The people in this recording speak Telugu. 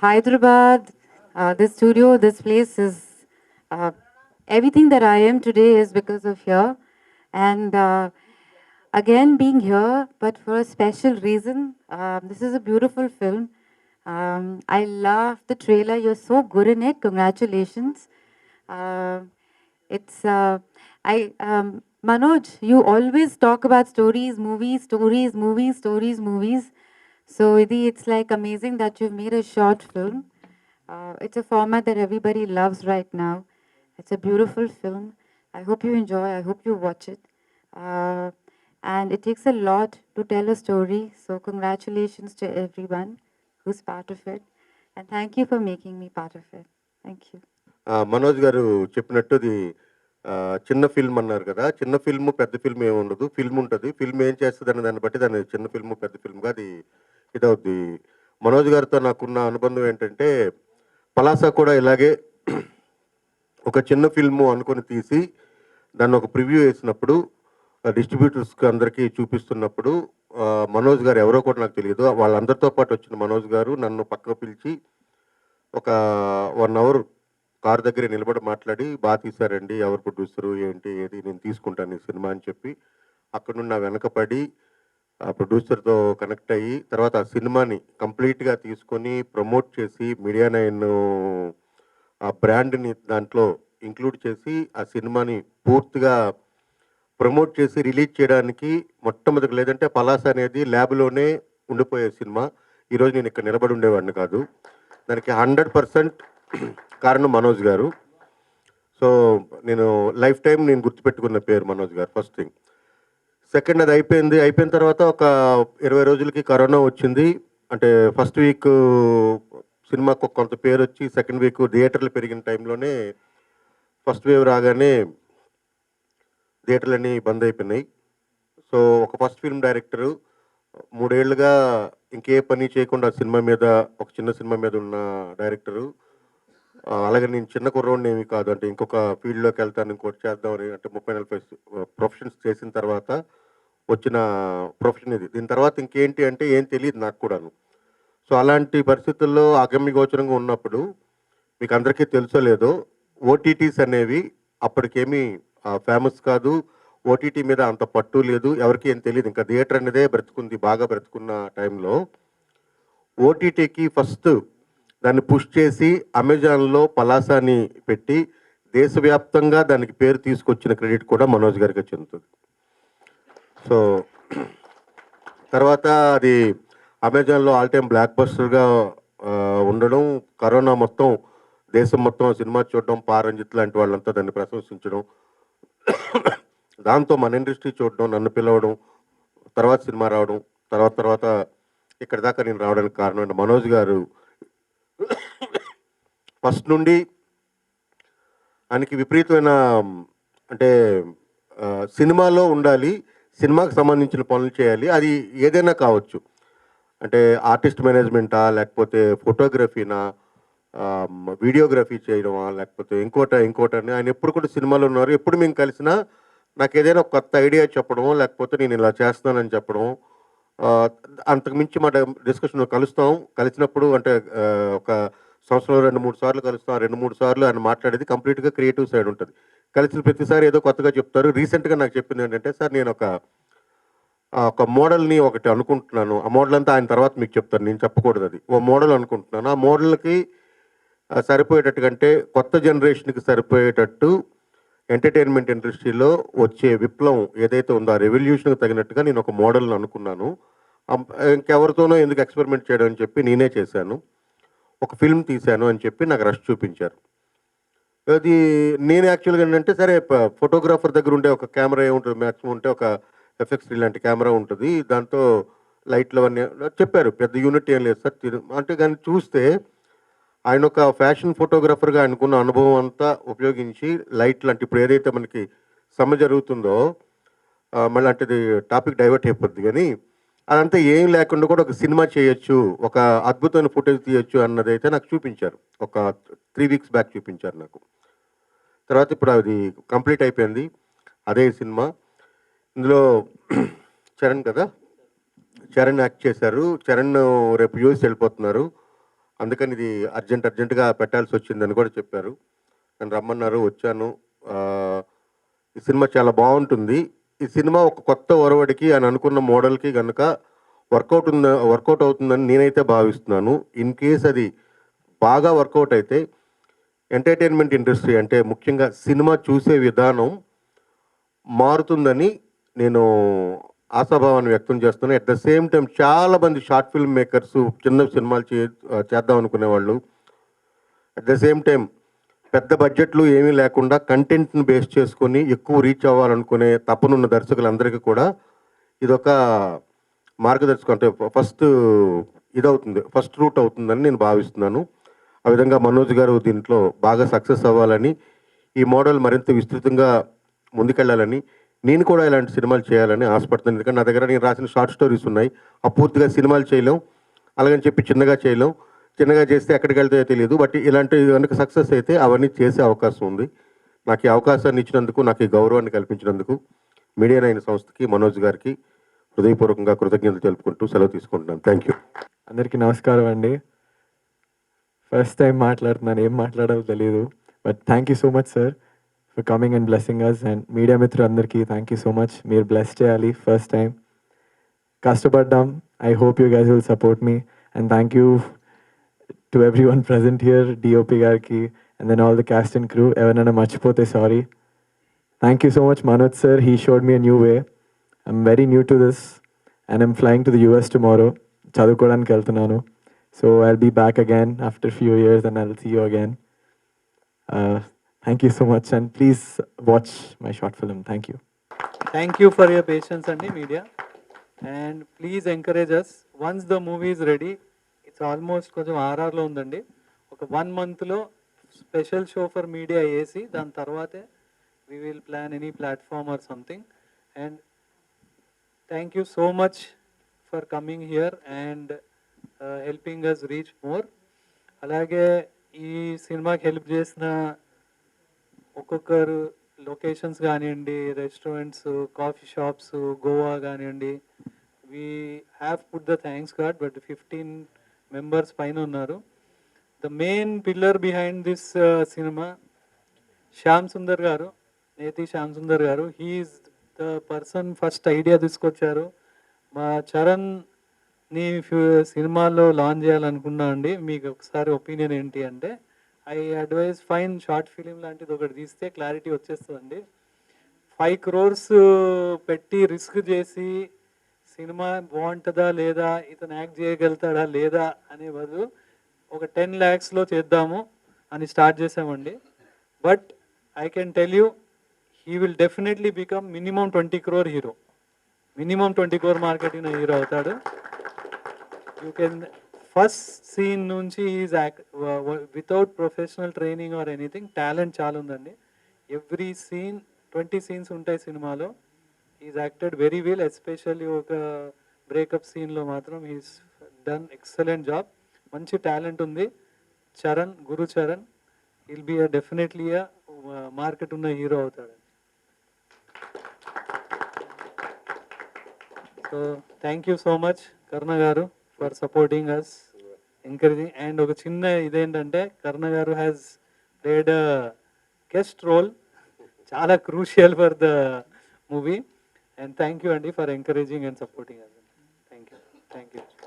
Hyderabad, this studio, this place is uh, everything that I am today is because of here. And again, being here, but for a special reason. This is a beautiful film. I love the trailer. You're so good in it. Congratulations. Uh, it's I Manoj, you always talk about stories, movies, stories, movies, stories, movies. So Idi, it's like amazing that you've made a short film. It's a format that everybody loves right now. It's a beautiful film. I hope you enjoy. I hope you watch it. Uh, and it takes a lot to tell a story. So congratulations to everyone who's part of it. And thank you for making me part of it. Thank you. Manoj గారు చెప్పినట్టు ఇది చిన్న ఫిల్మ్ అన్నారు కదా. చిన్న ఫిల్మ్ పెద్ద ఫిల్మ్ ఏమి ఉండదు. ఫిల్మ్ ఉంటుంది. ఫిల్మ్ ఏం చేస్తుంది అనే దాన్ని బట్టి దాన్ని చిన్న ఫిల్మ్ పెద్ద ఫిల్మ్గా అది ఇదవుద్ది. మనోజ్ గారితో నాకున్న అనుబంధం ఏంటంటే పలాస కూడా ఇలాగే ఒక చిన్న ఫిల్ము అనుకొని తీసి దాన్ని ఒక ప్రివ్యూ వేసినప్పుడు డిస్ట్రిబ్యూటర్స్కి అందరికీ చూపిస్తున్నప్పుడు మనోజ్ గారు ఎవరో కూడా నాకు తెలియదు. వాళ్ళందరితో పాటు వచ్చిన మనోజ్ గారు నన్ను పక్కకు పిలిచి ఒక 1 అవర్ కారు దగ్గర నిలబడి మాట్లాడి, బాగా తీశారండి, ఎవరు ప్రొడ్యూసరు, ఏంటి, ఏది, నేను తీసుకుంటాను ఈ సినిమా అని చెప్పి అక్కడ నుండి నా వెనకపడి ఆ ప్రొడ్యూసర్తో కనెక్ట్ అయ్యి తర్వాత ఆ సినిమాని కంప్లీట్గా తీసుకొని ప్రమోట్ చేసి మీడియా నైన్ ఆ బ్రాండ్ని దాంట్లో ఇంక్లూడ్ చేసి ఆ సినిమాని పూర్తిగా ప్రమోట్ చేసి రిలీజ్ చేయడానికి మొట్టమొదటి, లేదంటే పలాస అనేది ల్యాబ్లోనే ఉండిపోయే సినిమా. ఈరోజు నేను ఇక్కడ నిలబడి ఉండేవాడిని కాదు. దానికి 100% కారణం మనోజ్ గారు. సో నేను లైఫ్ టైం నేను గుర్తుపెట్టుకున్న పేరు మనోజ్ గారు, ఫస్ట్ థింగ్. సెకండ్, అది అయిపోయిన తర్వాత ఒక 20 రోజులకి కరోనా వచ్చింది. అంటే ఫస్ట్ వీక్ సినిమాకు కొంత పేరు వచ్చి సెకండ్ వీక్ థియేటర్లు పెరిగిన టైంలోనే ఫస్ట్ వేవ్ రాగానే థియేటర్లన్నీ బంద్ అయిపోయినాయి. సో ఒక ఫస్ట్ ఫిల్మ్ డైరెక్టరు 3 ఏళ్ళుగా ఇంకే పని చేయకుండా సినిమా మీద, ఒక చిన్న సినిమా మీద ఉన్న డైరెక్టరు, అలాగే నేను చిన్న కుర్రోడిని ఏమి కాదు, అంటే ఇంకొక ఫీల్డ్లోకి వెళ్తాను, ఇంకోటి చేద్దామని, అంటే 30-40 ప్రొఫెషన్స్ చేసిన తర్వాత వచ్చిన ప్రొఫెషన్ ఇది. దీని తర్వాత ఇంకేంటి అంటే ఏం తెలియదు నాకు కూడాను. సో అలాంటి పరిస్థితుల్లో అగమ్యగోచరంగా ఉన్నప్పుడు మీకు అందరికీ తెలుసో లేదో ఓటీటీస్ అనేవి అప్పటికేమీ ఫేమస్ కాదు. ఓటీటీ మీద అంత పట్టు లేదు, ఎవరికి ఏం తెలియదు. ఇంకా థియేటర్ అనేదే బ్రతుకుంది, బాగా బ్రతుకున్న టైంలో ఓటీటీకి ఫస్ట్ దాన్ని పుష్ చేసి అమెజాన్లో పలాసాని పెట్టి దేశవ్యాప్తంగా దానికి పేరు తీసుకొచ్చిన క్రెడిట్ కూడా మనోజ్ గారికి చెందుతుంది. సో తర్వాత అది అమెజాన్లో ఆల్ టైమ్ బ్లాక్ బస్టర్గా ఉండడం, కరోనా మొత్తం దేశం మొత్తం సినిమా చూడడం, పారంజిత్ లాంటి వాళ్ళంతా దాన్ని ప్రశంసించడం, దాంతో మన ఇండస్ట్రీ చూడడం, నన్ను పిలవడం, తర్వాత సినిమా రావడం, తర్వాత ఇక్కడ దాకా నేను రావడానికి కారణం అంటే మనోజ్ గారు ఫస్ట్ నుండి ఆయనకి విపరీతమైన, అంటే సినిమాలో ఉండాలి, సినిమాకి సంబంధించిన పనులు చేయాలి, అది ఏదైనా కావచ్చు. అంటే ఆర్టిస్ట్ మేనేజ్మెంటా, లేకపోతే ఫోటోగ్రఫీనా, వీడియోగ్రఫీ చేయడమా, లేకపోతే ఇంకోటని ఆయన ఎప్పుడు కూడా సినిమాలో ఉన్నారు. ఎప్పుడు మేము కలిసినా నాకు ఏదైనా ఒక కొత్త ఐడియా చెప్పడమో, లేకపోతే నేను ఇలా చేస్తున్నానని చెప్పడం, అంతకుమించి మా డిస్కషన్ కలిసినప్పుడు అంటే ఒక సంవత్సరంలో 2-3 సార్లు కలుస్తాం. 2-3 సార్లు ఆయన మాట్లాడేది కంప్లీట్గా క్రియేటివ్ సైడ్ ఉంటుంది. కలిసిన ప్రతిసారి ఏదో కొత్తగా చెప్తారు. రీసెంట్గా నాకు చెప్పింది ఏంటంటే, సార్ నేను ఒక మోడల్ని ఒకటి అనుకుంటున్నాను, ఆ మోడల్ అంతా ఆయన తర్వాత మీకు చెప్తాను, నేను చెప్పకూడదు, అది ఓ మోడల్ అనుకుంటున్నాను. ఆ మోడల్కి సరిపోయేటట్టు కంటే కొత్త జనరేషన్కి సరిపోయేటట్టు ఎంటర్టైన్మెంట్ ఇండస్ట్రీలో వచ్చే విప్లవం ఏదైతే ఉందో ఆ రెవల్యూషన్కి తగినట్టుగా నేను ఒక మోడల్ని అనుకున్నాను. ఇంకెవరితోనో ఎందుకు ఎక్స్పెరిమెంట్ చేయడం అని చెప్పి నేనే చేశాను, ఒక ఫిల్మ్ తీశాను అని చెప్పి నాకు రష్ చూపించారు. అది నేను యాక్చువల్గా ఏంటంటే, సరే ఫోటోగ్రాఫర్ దగ్గర ఉండే ఒక కెమెరా ఏముంటుంది, మ్యాక్సిమం ఉంటే ఒక ఎఫ్ఎక్స్ ఇలాంటి కెమెరా ఉంటుంది, దాంతో లైట్లు అవన్నీ చెప్పారు, పెద్ద యూనిట్ ఏం లేదు సార్ అంటే. కానీ చూస్తే ఆయన ఒక ఫ్యాషన్ ఫోటోగ్రాఫర్గా ఆయనకున్న అనుభవం అంతా ఉపయోగించి లైట్లు, అంటే ఇప్పుడు ఏదైతే మనకి సమ్మె జరుగుతుందో, మళ్ళీ అంటే టాపిక్ డైవర్ట్ అయిపోద్ది, కానీ అదంతా ఏం లేకుండా కూడా ఒక సినిమా చేయొచ్చు, ఒక అద్భుతమైన ఫుటేజ్ తీయొచ్చు అన్నదైతే నాకు చూపించారు. ఒక 3 వీక్స్ బ్యాక్ చూపించారు నాకు. తర్వాత ఇప్పుడు అది కంప్లీట్ అయిపోయింది, అదే సినిమా. ఇందులో చరణ్ కదా, చరణ్ యాక్ట్ చేశారు. చరణ్ రేపు యూఎస్ వెళ్ళిపోతున్నారు. అందుకని ఇది అర్జెంటుగా పెట్టాల్సి వచ్చిందని కూడా చెప్పారు. నన్ను రమ్మన్నారు, వచ్చాను. ఈ సినిమా చాలా బాగుంటుంది. ఈ సినిమా ఒక కొత్త ఒరవడికి అని అనుకున్న మోడల్కి కనుక వర్కౌట్ అవుతుందని నేనైతే భావిస్తున్నాను. ఇన్ కేస్ అది బాగా వర్కౌట్ అయితే ఎంటర్టైన్మెంట్ ఇండస్ట్రీ అంటే ముఖ్యంగా సినిమా చూసే విధానం మారుతుందని నేను ఆశాభావాన్ని వ్యక్తం చేస్తున్నాను. అట్ ద సేమ్ టైం చాలామంది షార్ట్ ఫిల్మ్ మేకర్స్ చిన్న సినిమాలు చేద్దాం అనుకునేవాళ్ళు, అట్ ద సేమ్ టైం పెద్ద బడ్జెట్లు ఏమీ లేకుండా కంటెంట్ని బేస్ చేసుకొని ఎక్కువ రీచ్ అవ్వాలనుకునే తపనున్న దర్శకులందరికీ కూడా ఇదొక మార్గదర్శకం, అంటే ఫస్ట్ రూట్ అవుతుందని నేను భావిస్తున్నాను. ఆ విధంగా మనోజ్ గారు దీంట్లో బాగా సక్సెస్ అవ్వాలని, ఈ మోడల్ మరింత విస్తృతంగా ముందుకెళ్ళాలని, నేను కూడా ఇలాంటి సినిమాలు చేయాలని ఆశపడుతున్నాను. ఎందుకంటే నా దగ్గర నేను రాసిన షార్ట్ స్టోరీస్ ఉన్నాయి. అపూర్తిగా సినిమాలు చేయలేం, అలాగని చెప్పి చిన్నగా చేయలేం. చిన్నగా చేస్తే ఎక్కడికి వెళ్తాయో తెలియదు. బట్ ఇలాంటి కనుక సక్సెస్ అయితే అవన్నీ చేసే అవకాశం ఉంది. నాకు ఈ అవకాశాన్ని ఇచ్చినందుకు, నాకు ఈ గౌరవాన్ని కల్పించినందుకు మీడియా 9 సంస్థకి, మనోజ్ గారికి హృదయపూర్వకంగా కృతజ్ఞతలు తెలుపుకుంటూ సెలవు తీసుకుంటున్నాను. Thank you. అందరికీ నమస్కారం అండి. ఫస్ట్ టైం మాట్లాడుతున్నాను, ఏం మాట్లాడాలో తెలియదు. But thank you so much sir for coming and blessing us. And media మిత్రులందరికీ థ్యాంక్ యూ సో మచ్. మీరు బ్లెస్ చేయాలి. ఫస్ట్ టైం కష్టపడ్డాం. I hope you guys will support me. And thank you to everyone present here, DOP గారికి and then all the cast and crew. ఎవరైనా మర్చిపోతే sorry. Thank you so much, Manoj sir. He showed me a new way. I'm very new to this and I'm flying to the US tomorrow. చదువుకోవడానికి వెళ్తున్నాను. So I'll be back again after a few years and I'll see you again. Thank you so much and please watch my short film. Thank you. Thank you for your patience and the media. And please encourage us. Once the movie is ready, it's almost కొంచెం ఆర్ఆర్లో ఉందండి. ఒక 1 monthలో స్పెషల్ షో ఫర్ మీడియా వేసి దాని తర్వాతే we will plan any platform or something. And thank you so much for coming here and helping us reach more. అలాగే ఈ సినిమాకి హెల్ప్ చేసిన ఒక్కొక్కరు లొకేషన్స్ కానివ్వండి, రెస్టారెంట్స్, కాఫీ షాప్స్, గోవా కానివ్వండి, we have put the thanks card. But 15 members పైన ఉన్నారు. The main pillar behind this cinema Shyam Sundar గారు, నేతి శ్యామ్ సుందర్ గారు. He's the person first idea తీసుకొచ్చారు. మా చరణ్ని సినిమాలో లాంచ్ చేయాలనుకున్నా అండి. మీకు ఒకసారి ఒపీనియన్ ఏంటి అంటే, I advise fine short film లాంటిది ఒకటి తీస్తే క్లారిటీ వచ్చేస్తుందండి. 5 crores పెట్టి రిస్క్ చేసి సినిమా బాగుంటుందా లేదా, ఇతను యాక్ట్ చేయగలుగుతాడా లేదా అనే బదులు ఒక 10 lakhsలో చేద్దాము అని స్టార్ట్ చేసామండి. But I can tell you, he will definitely become minimum 20 crore hero. Minimum 20 crore marketing hero అవుతాడు. You can first scene నుంచి he's without professional training or anything, talent చాలా ఉందండి. ఎవ్రీ సీన్ 20 scenes ఉంటాయి సినిమాలో. He's acted very well. Especially ఒక బ్రేకప్ సీన్లో మాత్రం ఈజ్ డన్ ఎక్సలెంట్ జాబ్. మంచి టాలెంట్ ఉంది. Charan, Guru Charan will be definitely market ఉన్న హీరో అవుతాడు. So thank you so much Karna garu for supporting us, encouraging. And ఒక చిన్న ఇదేంటంటే, Karna garu has played a guest role, చాలా crucial for the movie. And thank you అండి for encouraging and supporting us.